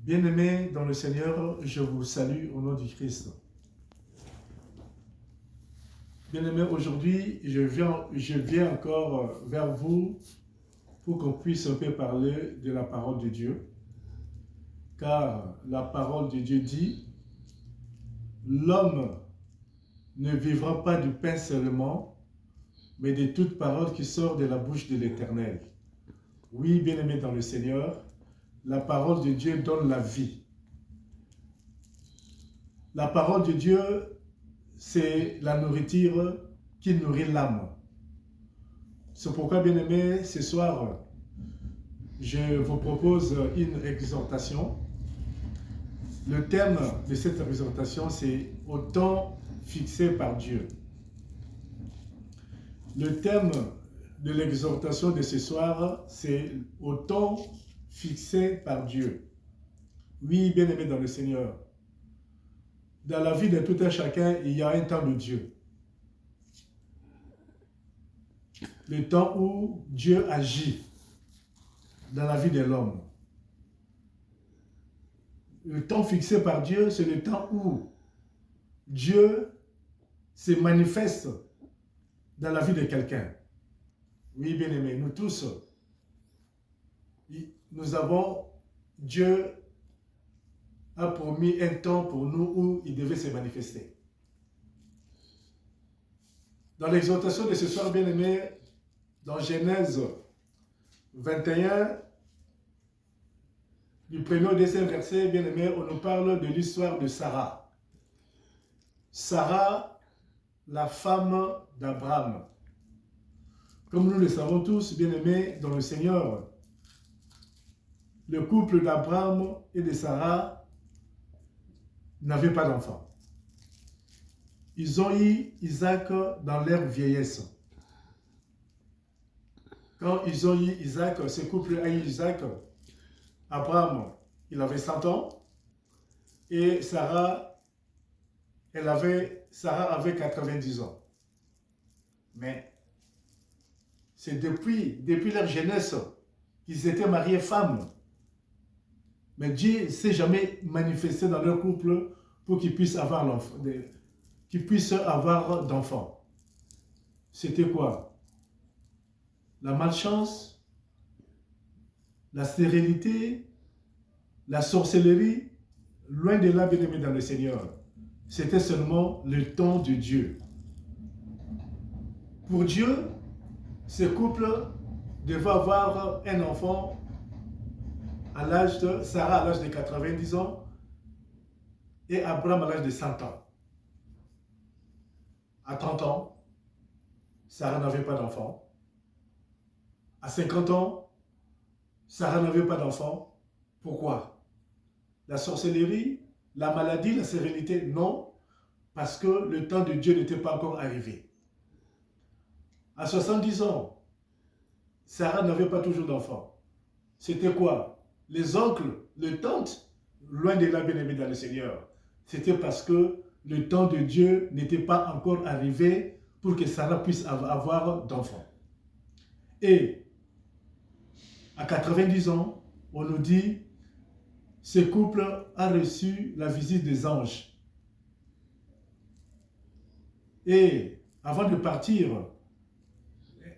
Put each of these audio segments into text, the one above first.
Bien-aimés dans le Seigneur, je vous salue au nom du Christ. Bien-aimés, aujourd'hui, je viens encore vers vous pour qu'on puisse un peu parler de la parole de Dieu. Car la parole de Dieu dit, l'homme ne vivra pas du pain seulement, mais de toute parole qui sort de la bouche de l'Éternel. Oui, bien-aimés dans le Seigneur, la parole de Dieu donne la vie. La parole de Dieu, c'est la nourriture qui nourrit l'âme. C'est pourquoi, bien-aimés, ce soir, je vous propose une exhortation. Le thème de cette exhortation, c'est « Au temps fixé par Dieu ». Le thème de l'exhortation de ce soir, c'est « Au temps fixé par Dieu ». Oui, bien-aimés dans le Seigneur, dans la vie de tout un chacun, il y a un temps de Dieu. Le temps où Dieu agit dans la vie de l'homme. Le temps fixé par Dieu, c'est le temps où Dieu se manifeste dans la vie de quelqu'un. Oui, bien-aimés, nous tous, nous avons, Dieu a promis un temps pour nous où il devait se manifester. Dans l'exhortation de ce soir, bien-aimés, dans Genèse 21, du premier au deuxième verset, bien-aimés, on nous parle de l'histoire de Sarah. Sarah, la femme d'Abraham. Comme nous le savons tous, bien-aimés, dans le Seigneur, le couple d'Abraham et de Sarah n'avait pas d'enfant. Ils ont eu Isaac dans leur vieillesse. Quand ils ont eu Isaac, ce couple a eu Isaac, Abraham, il avait 100 ans et Sarah avait 90 ans. Mais c'est depuis leur jeunesse qu'ils étaient mariés femmes. Mais Dieu ne s'est jamais manifesté dans leur couple pour qu'ils puissent avoir d'enfants. C'était quoi? La malchance, la stérilité, la sorcellerie, loin de là, bien-aimés dans le Seigneur. C'était seulement le temps de Dieu. Pour Dieu, ce couple devait avoir un enfant à l'âge de Sarah à l'âge de 90 ans et Abraham à l'âge de 100 ans. À 30 ans, Sarah n'avait pas d'enfant. À 50 ans, Sarah n'avait pas d'enfant. Pourquoi? La sorcellerie, la maladie, la stérilité? Non, parce que le temps de Dieu n'était pas encore arrivé. À 70 ans, Sarah n'avait pas toujours d'enfant. C'était quoi? Les oncles, les tantes, loin de là, bien-aimés dans le Seigneur. C'était parce que le temps de Dieu n'était pas encore arrivé pour que Sarah puisse avoir d'enfants. Et à 90 ans, on nous dit, ce couple a reçu la visite des anges. Et avant de partir,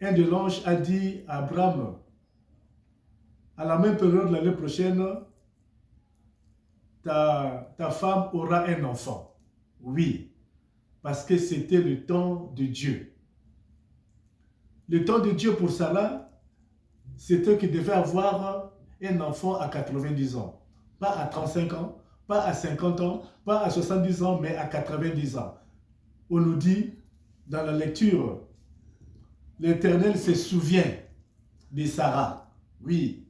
un de l'ange a dit à Abraham, à la même période l'année prochaine, ta femme aura un enfant. Oui, parce que c'était le temps de Dieu. Le temps de Dieu pour Sarah, c'était qu'il devait avoir un enfant à 90 ans. Pas à 35 ans, pas à 50 ans, pas à 70 ans, mais à 90 ans. On nous dit dans la lecture, l'Éternel se souvient de Sarah. Oui.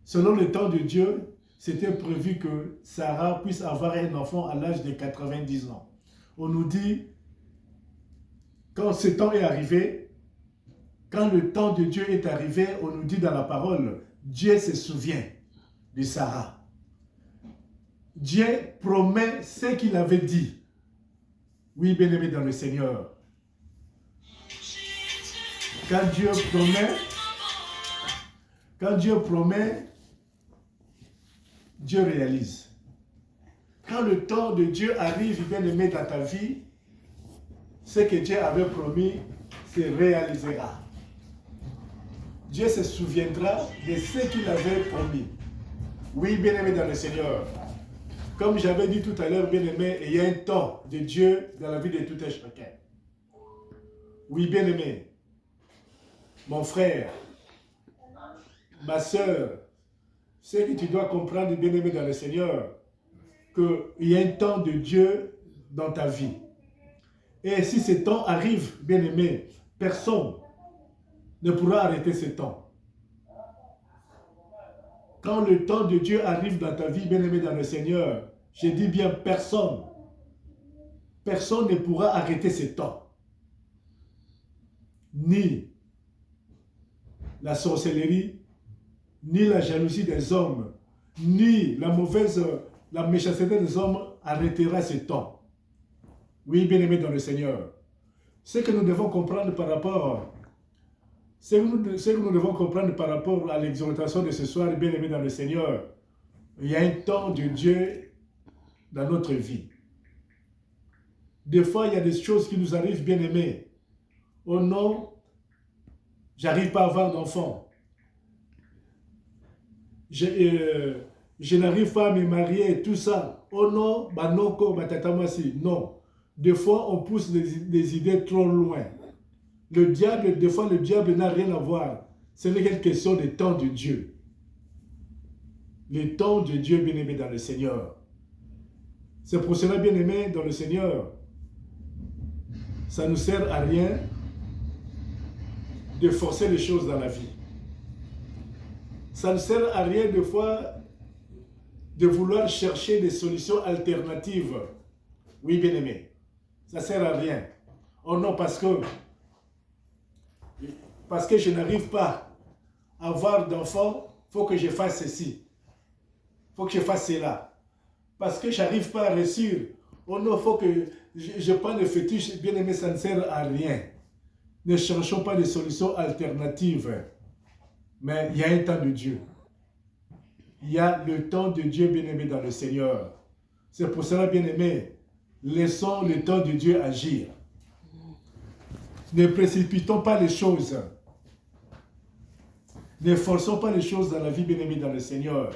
Selon le temps de Dieu, c'était prévu que Sarah puisse avoir un enfant à l'âge de 90 ans. On nous dit, quand ce temps est arrivé, quand le temps de Dieu est arrivé, on nous dit dans la parole, Dieu se souvient de Sarah. Dieu promet ce qu'il avait dit. Oui, bien-aimé dans le Seigneur. Quand Dieu promet, Dieu réalise. Quand le temps de Dieu arrive, bien-aimé, dans ta vie, ce que Dieu avait promis se réalisera. Dieu se souviendra de ce qu'il avait promis. Oui, bien-aimé dans le Seigneur. Comme j'avais dit tout à l'heure, bien-aimé, il y a un temps de Dieu dans la vie de tout un chacun. Oui, bien-aimé, mon frère, ma soeur, ce que tu dois comprendre, bien-aimé dans le Seigneur, qu'il y a un temps de Dieu dans ta vie. Et si ce temps arrive, bien-aimé, personne ne pourra arrêter ce temps. Quand le temps de Dieu arrive dans ta vie, bien-aimé dans le Seigneur, je dis bien personne. Personne ne pourra arrêter ce temps. Ni la sorcellerie, ni la jalousie des hommes, ni la méchanceté des hommes arrêtera ce temps. Oui, bien-aimé dans le Seigneur. Ce que nous devons comprendre par rapport à l'exhortation de ce soir, bien-aimé dans le Seigneur, il y a un temps de Dieu dans notre vie. Des fois, il y a des choses qui nous arrivent, bien-aimés. Oh non, j'arrive pas à avoir d'enfant. Je n'arrive pas à me marier, tout ça. Oh non, non. Des fois, on pousse des idées trop loin. Des fois, le diable n'a rien à voir. Ce n'est qu'une question de temps de Dieu. Le temps de Dieu, bien-aimé dans le Seigneur. C'est pour cela, bien-aimé dans le Seigneur, ça ne nous sert à rien de forcer les choses dans la vie. Ça ne sert à rien des fois de vouloir chercher des solutions alternatives. Oui, bien-aimé, ça ne sert à rien. Oh non, parce que je n'arrive pas à avoir d'enfants, il faut que je fasse ceci. Il faut que je fasse cela. Parce que je n'arrive pas à réussir. Oh non, il faut que je prenne le fétiche. Bien-aimé, ça ne sert à rien. Ne cherchons pas de solutions alternatives. Mais il y a un temps de Dieu. Il y a le temps de Dieu, bien-aimé, dans le Seigneur. C'est pour cela, bien-aimé, laissons le temps de Dieu agir. Ne précipitons pas les choses. Ne forçons pas les choses dans la vie, bien-aimé, dans le Seigneur.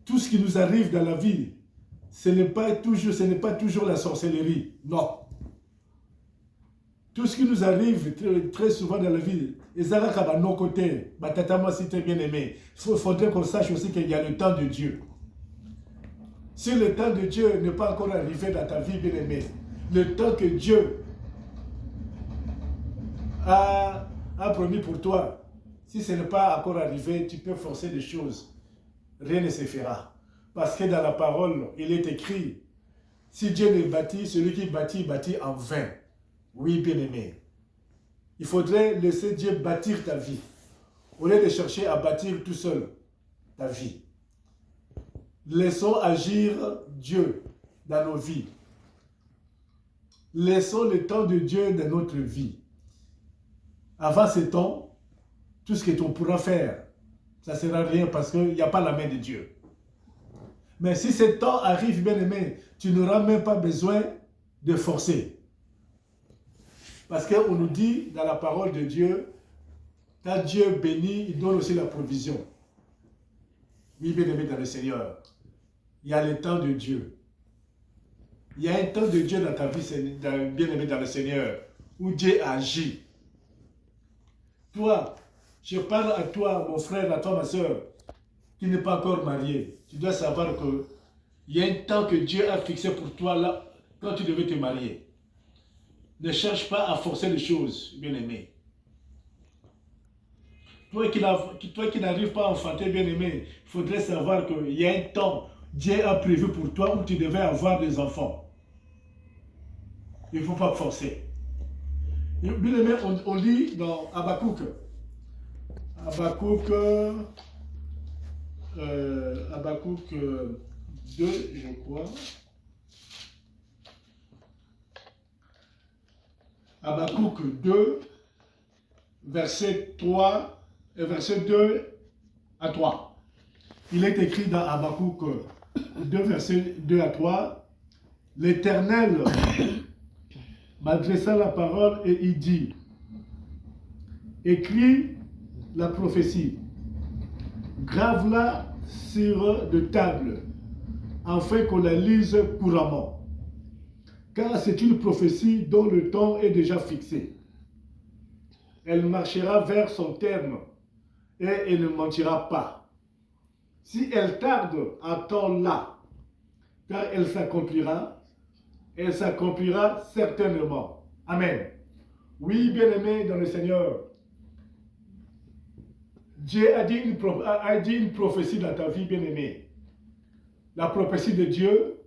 Tout ce qui nous arrive dans la vie, ce n'est pas toujours la sorcellerie. Non. Tout ce qui nous arrive très souvent dans la vie, les Arabes à nos côtés, Batatama, si tu es bien aimé, il faudrait qu'on sache aussi qu'il y a le temps de Dieu. Si le temps de Dieu n'est pas encore arrivé dans ta vie, bien aimé, le temps que Dieu a promis pour toi, si ce n'est pas encore arrivé, tu peux forcer les choses. Rien ne se fera. Parce que dans la parole, il est écrit, si Dieu ne bâtit, celui qui bâtit, bâtit en vain. Oui, bien-aimé. Il faudrait laisser Dieu bâtir ta vie, au lieu de chercher à bâtir tout seul ta vie. Laissons agir Dieu dans nos vies. Laissons le temps de Dieu dans notre vie. Avant ce temps, tout ce que tu pourras faire, ça ne sert à rien parce qu'il n'y a pas la main de Dieu. Mais si ce temps arrive, bien-aimé, tu n'auras même pas besoin de forcer. Parce qu'on nous dit dans la parole de Dieu, quand Dieu bénit, il donne aussi la provision. Oui, bien-aimé dans le Seigneur, il y a le temps de Dieu. Il y a un temps de Dieu dans ta vie, bien-aimé dans le Seigneur, où Dieu agit. Toi, je parle à toi, mon frère, à toi, ma soeur, qui n'est pas encore marié. Tu dois savoir qu'il y a un temps que Dieu a fixé pour toi là, quand tu devais te marier. Ne cherche pas à forcer les choses, bien-aimé. Toi qui n'arrives pas à enfanter, bien-aimé, il faudrait savoir qu'il y a un temps, Dieu a prévu pour toi où tu devais avoir des enfants. Il ne faut pas forcer. Bien-aimé, on lit dans Habakkuk. Habakkuk 2, je crois. Habakkuk 2, verset 3 et verset 2 à 3. Il est écrit dans Habakkuk 2, versets 2 à 3, l'Éternel m'adressa la parole et il dit, écris la prophétie, grave-la sur de table, afin qu'on la lise couramment. Car c'est une prophétie dont le temps est déjà fixé. Elle marchera vers son terme et elle ne mentira pas. Si elle tarde, attends-la, car elle s'accomplira certainement. Amen. Oui, bien-aimé dans le Seigneur, Dieu a dit une prophétie dans ta vie, bien-aimé. La prophétie de Dieu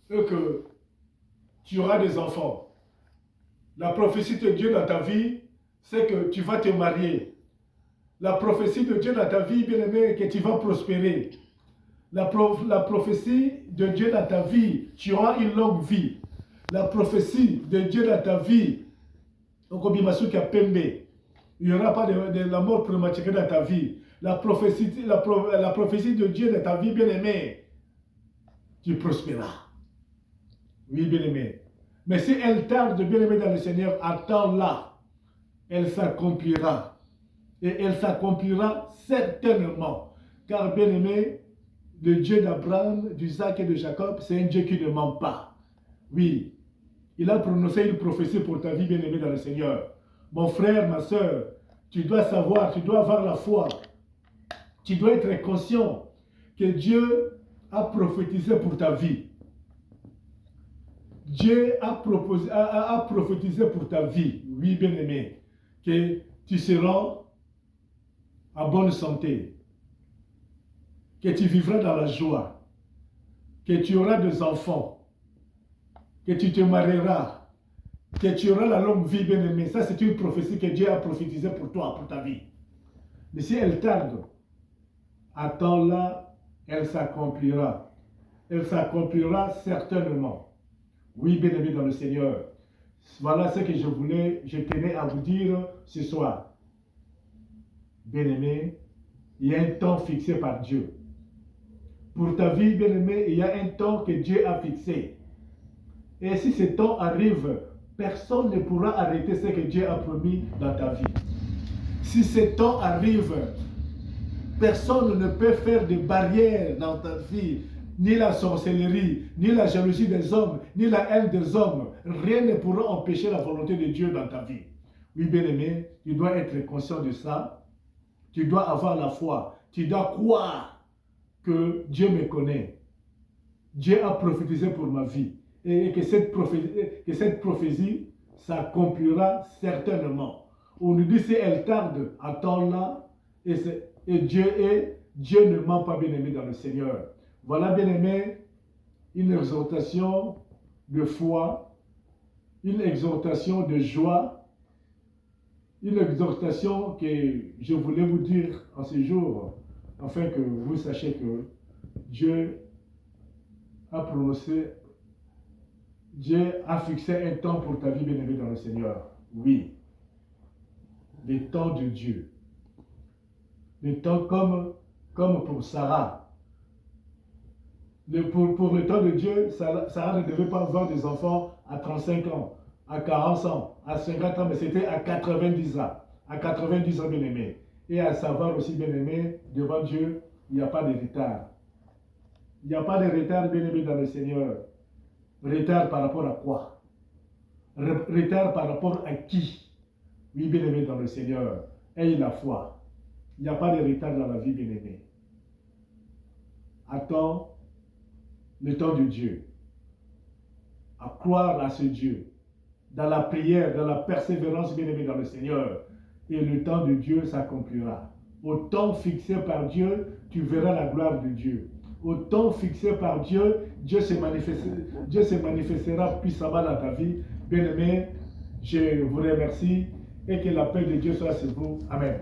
est que tu auras des enfants. La prophétie de Dieu dans ta vie, c'est que tu vas te marier. La prophétie de Dieu dans ta vie, bien-aimé, est que tu vas prospérer. La prophétie de Dieu dans ta vie, tu auras une longue vie. La prophétie de Dieu dans ta vie, il n'y aura pas de la mort prématurée dans ta vie. La prophétie de Dieu dans ta vie, bien-aimé, tu prospéreras. Oui, bien-aimé. Mais si elle tarde, bien-aimé dans le Seigneur, attends-la. Elle s'accomplira. Et elle s'accomplira certainement. Car, bien-aimé, le Dieu d'Abraham, d'Isaac et de Jacob, c'est un Dieu qui ne ment pas. Oui, il a prononcé une prophétie pour ta vie, bien-aimé dans le Seigneur. Mon frère, ma soeur, tu dois savoir, tu dois avoir la foi. Tu dois être conscient que Dieu a prophétisé pour ta vie. Dieu a prophétisé pour ta vie, oui, bien-aimé, que tu seras en bonne santé, que tu vivras dans la joie, que tu auras des enfants, que tu te marieras, que tu auras la longue vie, bien-aimé. Ça, c'est une prophétie que Dieu a prophétisée pour toi, pour ta vie. Mais si elle tarde, attends-la, elle s'accomplira. Elle s'accomplira certainement. Oui, bien-aimé dans le Seigneur. Voilà ce que je tenais à vous dire ce soir. Bien-aimé, il y a un temps fixé par Dieu. Pour ta vie, bien-aimé, il y a un temps que Dieu a fixé. Et si ce temps arrive, personne ne pourra arrêter ce que Dieu a promis dans ta vie. Si ce temps arrive, personne ne peut faire de barrières dans ta vie. Ni la sorcellerie, ni la jalousie des hommes, ni la haine des hommes. Rien ne pourra empêcher la volonté de Dieu dans ta vie. Oui, bien-aimé, tu dois être conscient de ça. Tu dois avoir la foi. Tu dois croire que Dieu me connaît. Dieu a prophétisé pour ma vie. Et que cette prophétie s'accomplira certainement. On nous dit si elle tarde, attends-la. Et Dieu ne ment pas, bien-aimé dans le Seigneur. Voilà, bien-aimé, une exhortation de foi, une exhortation de joie, une exhortation que je voulais vous dire en ce jour, afin que vous sachiez que Dieu a prononcé, Dieu a fixé un temps pour ta vie, bien-aimé dans le Seigneur. Oui, le temps de Dieu. Le temps comme pour Sarah. Pour le temps de Dieu, Sarah ne devait pas avoir des enfants à 35 ans, à 40 ans, à 50 ans, mais c'était à 90 ans. À 90 ans, bien-aimé. Et à savoir aussi, bien-aimé, devant Dieu, il n'y a pas de retard. Il n'y a pas de retard, bien-aimé, dans le Seigneur. Retard par rapport à quoi? Retard par rapport à qui? Oui, bien-aimé, dans le Seigneur. Aie la foi. Il n'y a pas de retard dans la vie, bien-aimé. Attends le temps de Dieu, à croire à ce Dieu, dans la prière, dans la persévérance, bien-aimé dans le Seigneur, et le temps de Dieu s'accomplira. Au temps fixé par Dieu, tu verras la gloire de Dieu. Au temps fixé par Dieu, Dieu se manifestera puissamment dans ta vie. Bien-aimé, je vous remercie et que la paix de Dieu soit sur vous. Amen.